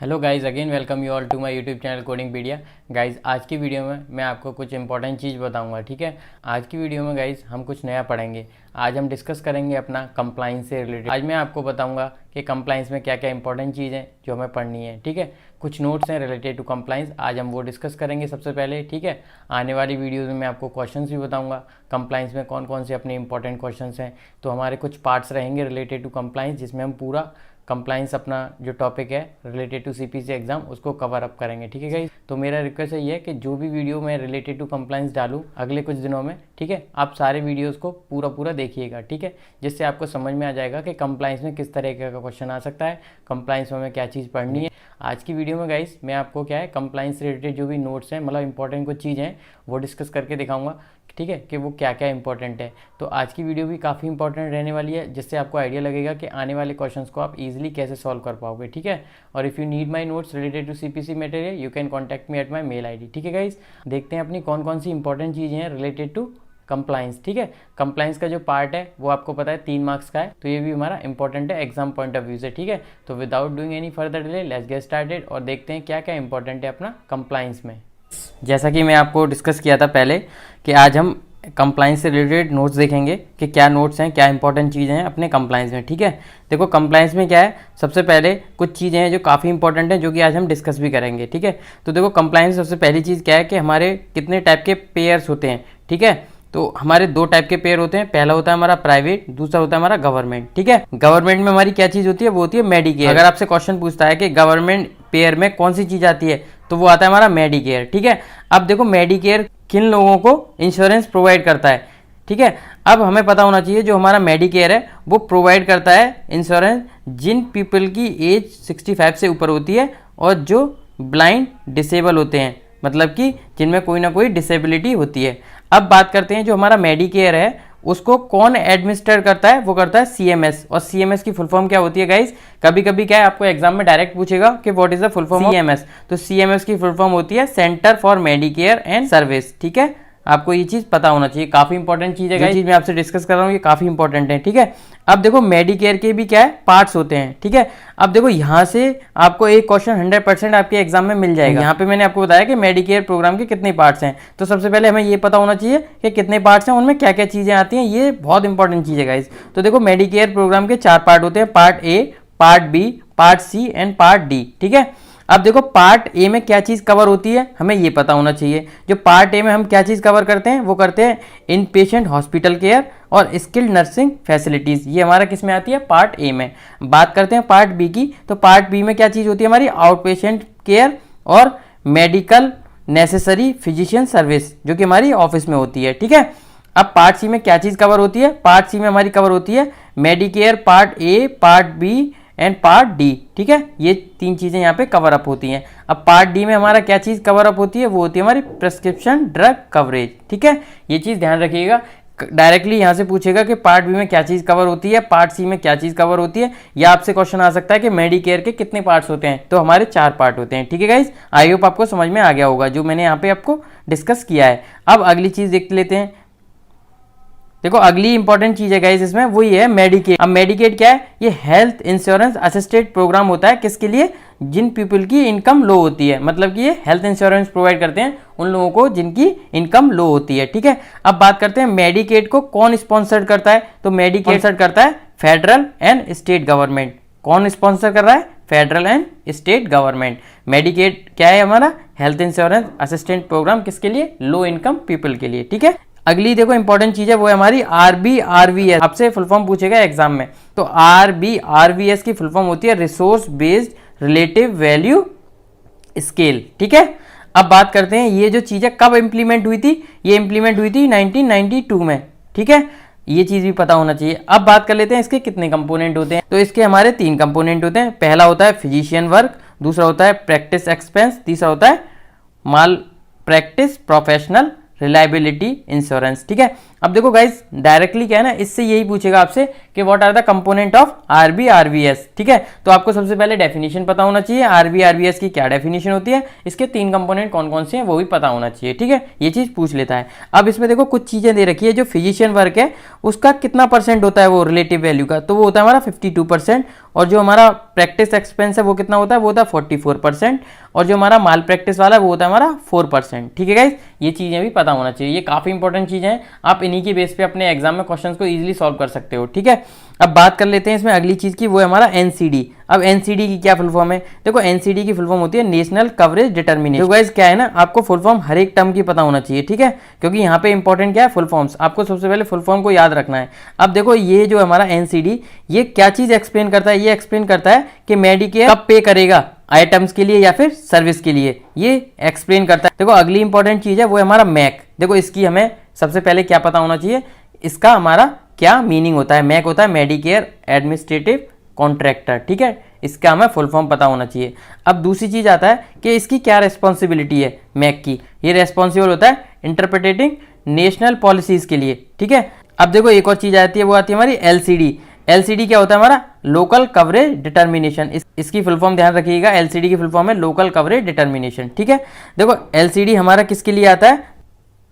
Hello guys, again welcome you all to my YouTube channel Codingpedia. Guys, आज की video में मैं आपको कुछ इंपॉर्टेंट चीज़ बताऊंगा। ठीक है, आज की वीडियो में गाइज़ हम कुछ नया पढ़ेंगे। आज हम डिस्कस करेंगे अपना कंप्लाइंस से रिलेटेड। आज मैं आपको बताऊंगा कि कंप्लाइंस में क्या क्या इंपॉर्टेंट चीज़ है जो हमें पढ़नी है। ठीक है, कुछ नोट्स हैं रिलेटेड टू कंप्लाइंस, आज हम वो डिस्कस करेंगे सबसे पहले। ठीक है, आने वाली वीडियोज़ में मैं आपको क्वेश्चन भी बताऊँगा कंप्लाइंस में कौन कौन से अपने इंपॉर्टेंट क्वेश्चन हैं। तो हमारे कुछ पार्ट्स रहेंगे रिलेटेड टू कंप्लाइंस, जिसमें हम पूरा कंप्लाइंस अपना जो टॉपिक है रिलेटेड टू सीपीसी एग्जाम उसको कवर अप करेंगे। ठीक है गाइस, तो मेरा रिक्वेस्ट ये है कि जो भी वीडियो मैं रिलेटेड टू कंप्लाइंस डालूं अगले कुछ दिनों में, ठीक है, आप सारे वीडियोस को पूरा देखिएगा। ठीक है, जिससे आपको समझ में आ जाएगा कि कंप्लाइंस में किस तरीके का क्वेश्चन आ सकता है, कंप्लाइंस में हमें क्या चीज़ पढ़नी है। आज की वीडियो में गाइस मैं आपको क्या है कंप्लाइंस से रिलेटेड जो भी नोट्स हैं, मतलब इंपॉर्टेंट कुछ चीज़ हैं वो डिस्कस करके दिखाऊंगा। ठीक है, कि वो क्या क्या इंपॉर्टेंट है। तो आज की वीडियो भी काफ़ी इंपॉर्टेंट रहने वाली है, जिससे आपको आइडिया लगेगा कि आने वाले क्वेश्चंस को आप इजीली कैसे सॉल्व कर पाओगे। ठीक है, और if you need my notes related to CPC material you can contact me at my mail ID. ठीक है गाइस, देखते हैं अपनी कौन कौन सी इंपॉर्टेंट चीज़ें हैं रिलेटेड टू कंप्लाइंस। ठीक है, कंप्लाइंस का जो पार्ट है वो आपको पता है 3 मार्क्स का है, तो ये भी हमारा इंपॉर्टेंट है एग्जाम पॉइंट ऑफ व्यू से। ठीक है, तो without doing any further delay let's get started और देखते हैं क्या क्या इंपॉर्टेंट है अपना कंप्लाइंस में। जैसा कि मैं आपको डिस्कस किया था पहले कि आज हम कंप्लाइंस से रिलेटेड नोट्स देखेंगे कि क्या नोट्स हैं, क्या इंपॉर्टेंट चीज़ें हैं अपने कंप्लाइंस में। ठीक है, देखो कंप्लाइंस में क्या है, सबसे पहले कुछ चीज़ें हैं जो काफ़ी इंपॉर्टेंट हैं, जो कि आज हम डिस्कस भी करेंगे। ठीक है, तो देखो कंप्लाइंस सबसे पहली चीज़ क्या है कि हमारे कितने टाइप के पेयर्स होते हैं। ठीक है, तो हमारे 2 टाइप के पेयर होते हैं, पहला होता है हमारा प्राइवेट, दूसरा होता है हमारा गवर्नमेंट। ठीक है, गवर्नमेंट में हमारी क्या चीज़ होती है, वो होती है मेडिकेयर। अगर आपसे क्वेश्चन पूछता है कि गवर्नमेंट पेयर में कौन सी चीज़ आती है, तो वो आता है हमारा मेडिकेयर। ठीक है, अब देखो मेडिकेयर किन लोगों को इंश्योरेंस प्रोवाइड करता है। ठीक है, अब हमें पता होना चाहिए जो हमारा मेडिकेयर है वो प्रोवाइड करता है इंश्योरेंस जिन पीपल की एज 65 से ऊपर होती है और जो ब्लाइंड डिसेबल होते हैं, मतलब कि जिनमें कोई ना कोई डिसेबिलिटी होती है। अब बात करते हैं जो हमारा मेडिकेयर है उसको कौन एडमिनिस्टर करता है, वो करता है सीएमएस। और सीएमएस की फुल फॉर्म क्या होती है गाइस, कभी कभी क्या है आपको एग्जाम में डायरेक्ट पूछेगा कि what is the full form of CMS, तो सीएमएस की फुल फॉर्म होती है centre for Medicare and service. ठीक है, आपको ये चीज़ पता होना चाहिए, काफ़ी इंपॉर्टेंट चीज़ है। जो चीज़ मैं आपसे डिस्कस कर रहा हूँ ये काफ़ी इंपॉर्टेंट है। ठीक है, अब देखो मेडिकेयर के भी क्या है पार्ट्स होते हैं। ठीक है, अब देखो यहाँ से आपको एक क्वेश्चन 100% आपके एग्जाम में मिल जाएगा। यहाँ पे मैंने आपको बताया कि मेडिकेयर प्रोग्राम के कितने पार्ट्स हैं, तो सबसे पहले हमें ये पता होना चाहिए कि कितने पार्ट्स हैं, उनमें क्या क्या चीज़ें आती हैं, ये बहुत इंपॉर्टेंट चीज़ है गाइस। तो देखो मेडिकेयर प्रोग्राम के 4 पार्ट होते हैं, part A, part B, part C and part D. ठीक है, अब देखो पार्ट ए में क्या चीज़ कवर होती है हमें ये पता होना चाहिए। जो पार्ट ए में हम क्या चीज़ कवर करते हैं, वो करते हैं इन पेशेंट हॉस्पिटल केयर और स्किल्ड नर्सिंग फैसिलिटीज़, ये हमारा किस में आती है, पार्ट ए में। बात करते हैं पार्ट बी की, तो पार्ट बी में क्या चीज़ होती है हमारी, आउट पेशेंट केयर और मेडिकल नेसेसरी फिजिशियन सर्विस, जो कि हमारी ऑफिस में होती है। ठीक है, अब पार्ट सी में क्या चीज़ कवर होती है, पार्ट सी में हमारी कवर होती है Medicare part A, part B and part D. ठीक है, ये 3 चीज़ें यहाँ पे कवर अप होती हैं। अब पार्ट डी में हमारा क्या चीज़ कवर अप होती है, वो होती है हमारी प्रिस्क्रिप्शन ड्रग कवरेज। ठीक है, ये चीज़ ध्यान रखिएगा, डायरेक्टली यहाँ से पूछेगा कि पार्ट बी में क्या चीज़ कवर होती है, पार्ट सी में क्या चीज़ कवर होती है, या आपसे क्वेश्चन आ सकता है कि मेडिकेयर के कितने पार्ट्स होते हैं, तो हमारे 4 पार्ट होते हैं। ठीक है गाइस, आई होप आपको समझ में आ गया होगा जो मैंने यहाँ पे आपको डिस्कस किया है। अब अगली चीज़ देख लेते हैं। देखो अगली इंपॉर्टेंट चीज है गाइस इसमें, वो ये है मेडिकेड। अब मेडिकेड क्या है, ये हेल्थ इंश्योरेंस असिस्टेड प्रोग्राम होता है, किसके लिए, जिन पीपल की इनकम लो होती है, मतलब कि ये हेल्थ इंश्योरेंस प्रोवाइड करते हैं उन लोगों को जिनकी इनकम लो होती है। ठीक है, अब बात करते हैं मेडिकेड को कौन स्पॉन्सर करता है, तो मेडिकेड स्पॉन्सर करता है फेडरल एंड स्टेट गवर्नमेंट। कौन स्पॉन्सर कर रहा है, federal and state government. Medicaid क्या है हमारा, हेल्थ इंश्योरेंस असिस्टेंट प्रोग्राम, किसके लिए, लो इनकम पीपल के लिए। ठीक है, अगली देखो इंपॉर्टेंट चीज है वो है हमारी RBRVS, आपसे फुल फॉर्म पूछेगा एग्जाम में, तो RBRVS की फुल फॉर्म होती है resource based relative value scale. ठीक है, अब बात करते हैं ये जो चीज़ है कब इंप्लीमेंट हुई थी, ये इंप्लीमेंट हुई थी 1992 में। ठीक है, ये चीज़ भी पता होना चाहिए। अब बात कर लेते हैं इसके कितने कंपोनेंट होते हैं, तो इसके हमारे 3 कंपोनेंट होते हैं। पहला होता है फिजिशियन वर्क, दूसरा होता है प्रैक्टिस एक्सपेंस, तीसरा होता है माल प्रैक्टिस प्रोफेशनल रिलायबिलिटी इंश्योरेंस। ठीक है, अब देखो गाइस डायरेक्टली क्या है ना, इससे यही पूछेगा आपसे कि what are the component of RB RBS, ठीक है। तो आपको सबसे पहले डेफिनेशन पता होना चाहिए, आरबी आरबीएस की क्या डेफिनेशन होती है, इसके 3 कंपोनेंट कौन कौन से हैं वो भी पता होना चाहिए, ठीक है। ये चीज पूछ लेता है। अब इसमें देखो कुछ चीजें दे रखी है, जो फिजिशियन वर्क है उसका कितना परसेंट होता है वो रिलेटिव वैल्यू का, तो वो होता है हमारा 52%, और जो हमारा प्रैक्टिस एक्सपेंस है वो कितना होता है, वो होता है 44%, और जो हमारा माल प्रैक्टिस वाला है वो होता है हमारा 4%, ठीक है गाइस। ये चीजें भी पता होना चाहिए, ये काफी इंपॉर्टेंट चीजें हैं, आप इन्हीं के बेस पे अपने एग्जाम में क्वेश्चंस को इजीली सॉल्व कर सकते हो, ठीक है। अब बात कर लेते हैं इसमें अगली चीज की, वो है हमारा एनसीडी। अब एनसीडी की क्या फुल फॉर्म है, देखो एनसीडी की फुल फॉर्म होती है नेशनल कवरेज डिटर्मिनेशन। तो गाइस क्या है ना, आपको फुल फॉर्म हर एक टर्म की पता होना चाहिए, ठीक है, क्योंकि यहाँ पे इंपॉर्टेंट क्या है, फुल फॉर्म्स। आपको सबसे पहले फुल फॉर्म को याद रखना है। अब देखो ये जो हमारा एनसीडी, ये क्या चीज एक्सप्लेन करता है, ये एक्सप्लेन करता है कि मेडिकेयर कब पे करेगा, आइटम्स के लिए या फिर सर्विस के लिए, ये एक्सप्लेन करता है। देखो अगली इंपॉर्टेंट चीज है वो है हमारा मैक। देखो इसकी हमें सबसे पहले क्या पता होना चाहिए, इसका हमारा क्या मीनिंग होता है। मैक होता है मेडिकेयर एडमिनिस्ट्रेटिव कॉन्ट्रैक्टर, ठीक है, इसका हमें फुल फॉर्म पता होना चाहिए। अब दूसरी चीज आता है कि इसकी क्या रेस्पॉन्सिबिलिटी है मैक की, ये रेस्पॉन्सिबल होता है इंटरप्रिटेटिंग नेशनल पॉलिसीज के लिए, ठीक है। अब देखो एक और चीज आती है, वो आती है हमारी एलसीडी। एलसीडी क्या होता है हमारा, लोकल कवरेज डिटर्मिनेशन। इसकी फुल फॉर्म ध्यान रखिएगा, एलसीडी की फुल फॉर्म है लोकल कवरेज डिटर्मिनेशन, ठीक है। देखो एलसीडी हमारा किसके लिए आता है,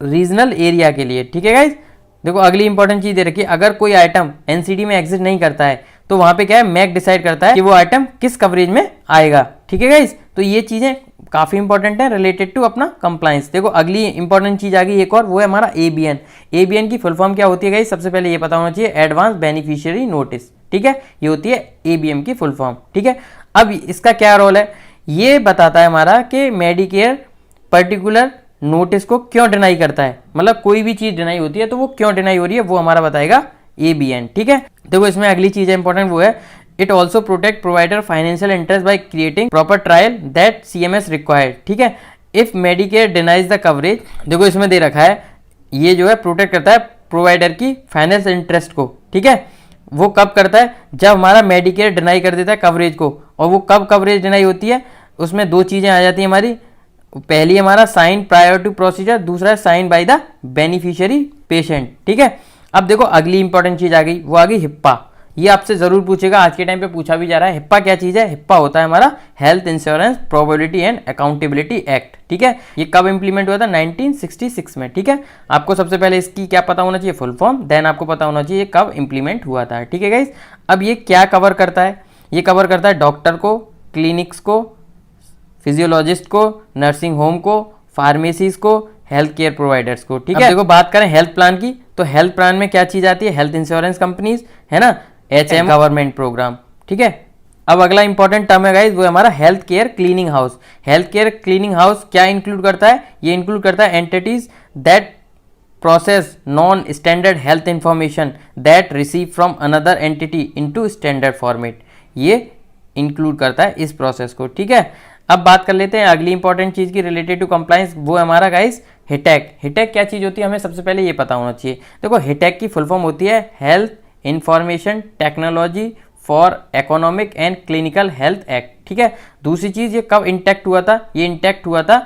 रीजनल एरिया के लिए, ठीक है गाइज। देखो अगली इंपॉर्टेंट चीज दे रखी है, अगर कोई आइटम एनसीडी में एग्जिस्ट नहीं करता है तो वहां पे क्या है, मैक डिसाइड करता है कि वो आइटम किस कवरेज में आएगा, ठीक है गाइज। तो ये चीजें काफी इंपॉर्टेंट है रिलेटेड टू अपना कंप्लायंस। देखो अगली इंपॉर्टेंट चीज आ गई एक और, वो है हमारा एबीएन। एबीएन की फुल फॉर्म क्या होती है गाइज, सबसे पहले ये पता होना चाहिए, एडवांस बेनिफिशियरी नोटिस, ठीक है, ये होती है एबीएम की फुल फॉर्म, ठीक है। अब इसका क्या रोल है, ये बताता है हमारा कि मेडिकेयर पर्टिकुलर नोटिस को क्यों डिनाई करता है, मतलब कोई भी चीज डिनाई होती है तो वो क्यों डिनाई हो रही है, वो हमारा बताएगा एबीएन, ठीक है। देखो इसमें अगली चीज है इंपॉर्टेंट, वो है it also protect provider financial interest by creating proper trial that CMS required, ठीक है, if Medicare denies the coverage. देखो इसमें दे रखा है, ये जो है प्रोटेक्ट करता है प्रोवाइडर की फाइनेंस इंटरेस्ट को, ठीक है। वो कब करता है, जब हमारा मेडिकेयर डिनाई कर देता है कवरेज को। और वो कब कवरेज डिनाई होती है, उसमें 2 चीजें आ जाती है हमारी, पहली हमारा साइन प्रायर टू प्रोसीजर, दूसरा है sign by the beneficiary patient, ठीक है। अब देखो अगली इंपॉर्टेंट चीज आ गई, वो आ गई हिप्पा। ये आपसे जरूर पूछेगा, आज के टाइम पे पूछा भी जा रहा है। हिप्पा क्या चीज है, हिप्पा होता है हमारा health insurance probability and accountability act, ठीक है। ये कब इंप्लीमेंट हुआ था, 1966 में, ठीक है। आपको सबसे पहले इसकी क्या पता होना चाहिए, फुल फॉर्म, देन आपको पता होना चाहिए कब इंप्लीमेंट हुआ था, ठीक है गाइस। अब ये क्या कवर करता है, ये कवर करता है डॉक्टर को, क्लिनिक्स को, फिजियोलॉजिस्ट को, नर्सिंग होम को, फार्मेसीज को, हेल्थ केयर प्रोवाइडर्स को, ठीक है। देखो बात करें हेल्थ प्लान की, तो हेल्थ प्लान में क्या चीज आती है, हेल्थ इंश्योरेंस कंपनीज, है ना, एचएम गवर्नमेंट प्रोग्राम, ठीक है। अब अगला इंपॉर्टेंट टर्म है गाइस, वो है हमारा health care cleaning house. Health care cleaning house क्या इंक्लूड करता है, ये इंक्लूड करता है entities that process non standard health information that receive from another entity into standard format, ये इंक्लूड करता है इस प्रोसेस को, ठीक है। अब बात कर लेते हैं अगली इंपॉर्टेंट चीज की रिलेटेड टू कंप्लायंस, वो है हमारा गाइस हिटैक। हिटैक क्या चीज होती है, हमें सबसे पहले ये पता होना चाहिए। देखो हिटैक की फुल फॉर्म होती है health information technology for economic and clinical health act, ठीक है। दूसरी चीज, ये कब इंटैक्ट हुआ था, ये इंटैक्ट हुआ था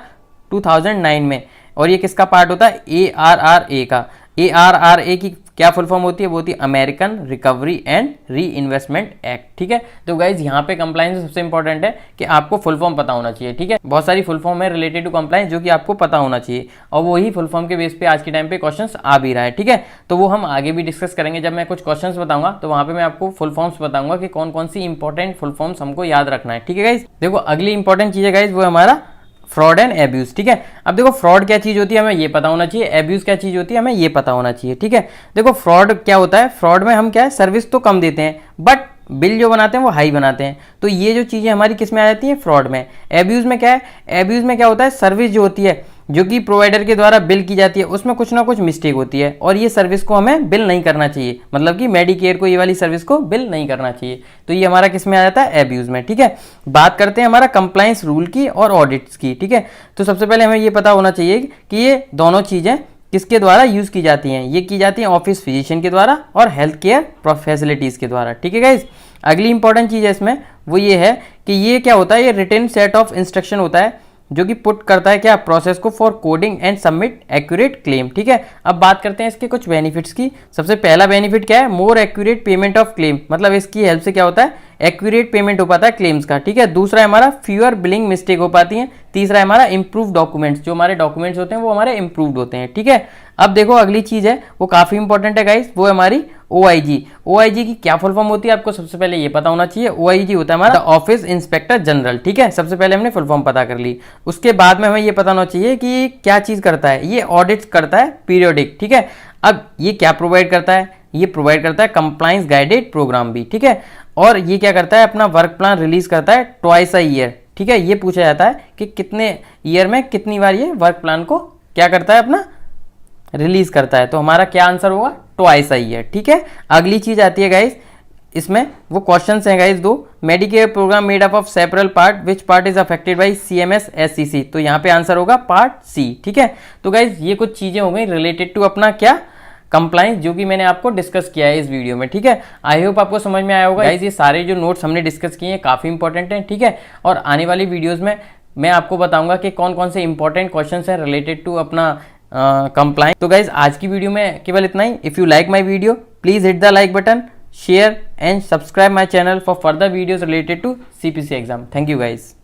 2009 में, और ये किसका पार्ट होता है, ARRA का। ARRA की क्या फुल फॉर्म होती है, वो होती है American recovery and re investment act, ठीक है। तो गाइज यहाँ पे कंप्लायंस सबसे इंपॉर्टेंट है कि आपको फुल फॉर्म पता होना चाहिए, ठीक है। बहुत सारी फुल फॉर्म है रिलेटेड टू कंप्लायंस जो कि आपको पता होना चाहिए, और वही फुल फॉर्म के बेस पे आज के टाइम पे क्वेश्चंस आ भी रहा है, ठीक है। तो वो हम आगे भी डिस्कस करेंगे, जब मैं कुछ क्वेश्चंस बताऊंगा तो वहां पे मैं आपको फुल फॉर्म्स बताऊंगा कि कौन कौन सी इंपॉर्टेंट फुल फॉर्म्स हमको याद रखना है, ठीक है गाइज। देखो अगली इंपॉर्टेंट चीज है गाइज, वो हमारा फ्रॉड एंड एब्यूज, ठीक है। अब देखो फ्रॉड क्या चीज होती है हमें ये पता होना चाहिए, एब्यूज क्या चीज होती है हमें ये पता होना चाहिए, ठीक है। देखो फ्रॉड क्या होता है, फ्रॉड में हम क्या है, सर्विस तो कम देते हैं बट बिल जो बनाते हैं वो हाई बनाते हैं, तो ये जो चीजें हमारी किस में आ जाती है, फ्रॉड में। एब्यूज में क्या है, एब्यूज में क्या होता है, सर्विस जो होती है जो कि प्रोवाइडर के द्वारा बिल की जाती है उसमें कुछ ना कुछ मिस्टेक होती है, और ये सर्विस को हमें बिल नहीं करना चाहिए, मतलब कि मेडिकेयर को ये वाली सर्विस को बिल नहीं करना चाहिए, तो ये हमारा किस में आ जाता है, एब्यूज में, ठीक है। बात करते हैं हमारा कंप्लायंस रूल की और ऑडिट्स की, ठीक है। तो सबसे पहले हमें ये पता होना चाहिए कि ये दोनों चीजें किसके द्वारा यूज की जाती हैं, ये की जाती हैं ऑफिस फिजिशियन के द्वारा और हेल्थ केयर फैसिलिटीज के द्वारा, ठीक है गाइज। अगली इंपॉर्टेंट चीज है इसमें, वो ये है कि ये क्या होता है, ये रिटन सेट ऑफ इंस्ट्रक्शन होता है जो कि पुट करता है क्या प्रोसेस को for coding and submit accurate claim. ठीक है, अब बात करते हैं इसके कुछ बेनिफिट्स की। सबसे पहला बेनिफिट क्या है, more accurate payment of claim, मतलब इसकी हेल्प से क्या होता है एक्यूरेट पेमेंट हो पाता है क्लेम्स का। ठीक है, दूसरा है हमारा फ्यूअर बिलिंग मिस्टेक हो पाती है। तीसरा है हमारा इंप्रूव डॉक्यूमेंट्स, जो हमारे डॉक्यूमेंट्स होते हैं वो हमारे इंप्रूव्ड होते हैं। ठीक है, अब देखो अगली चीज है वो काफी इंपॉर्टेंट है गाइस, वो है हमारी OIG। OIG की क्या फुल फॉर्म होती है आपको सबसे पहले ये पता होना चाहिए। OIG होता है हमारा ऑफिस इंस्पेक्टर जनरल। ठीक है, सबसे पहले हमने फुल फॉर्म पता कर ली, उसके बाद में हमें ये पता होना चाहिए कि क्या चीज करता है, ये ऑडिट करता है पीरियोडिक। ठीक है, अब ये क्या प्रोवाइड करता है, ये प्रोवाइड करता है कंप्लायंस गाइडेड प्रोग्राम भी। ठीक है, और ये क्या करता है अपना वर्क प्लान रिलीज करता है ट्वाइस अ ईयर। ठीक है, ये पूछा जाता है कि कितने ईयर में कितनी बार ये वर्क प्लान को क्या करता है अपना रिलीज करता है, तो हमारा क्या आंसर होगा ट्वाइस अ ईयर। ठीक है, अगली चीज आती है गाइस, इसमें वो क्वेश्चंस हैं गाइस दो, Medicare program made up of separate part, which part is affected by CMS SCC, तो यहाँ पे आंसर होगा पार्ट C। ठीक है, तो गाइस ये कुछ चीजें हो गई रिलेटेड टू अपना क्या कंप्लाइंस, जो कि मैंने आपको डिस्कस किया है इस वीडियो में। ठीक है, आई होप आपको समझ में आया होगा गाइस, ये सारे जो नोट्स हमने डिस्कस किए हैं काफी इंपॉर्टेंट हैं। ठीक है, और आने वाली वीडियोज में मैं आपको बताऊंगा कि कौन कौन से इंपॉर्टेंट क्वेश्चन हैं रिलेटेड टू अपना कंप्लाइंस। तो गाइज आज की वीडियो में केवल इतना ही। If you like my video please hit the like button, share and subscribe my channel for further videos related to CPC exam. Thank you guys.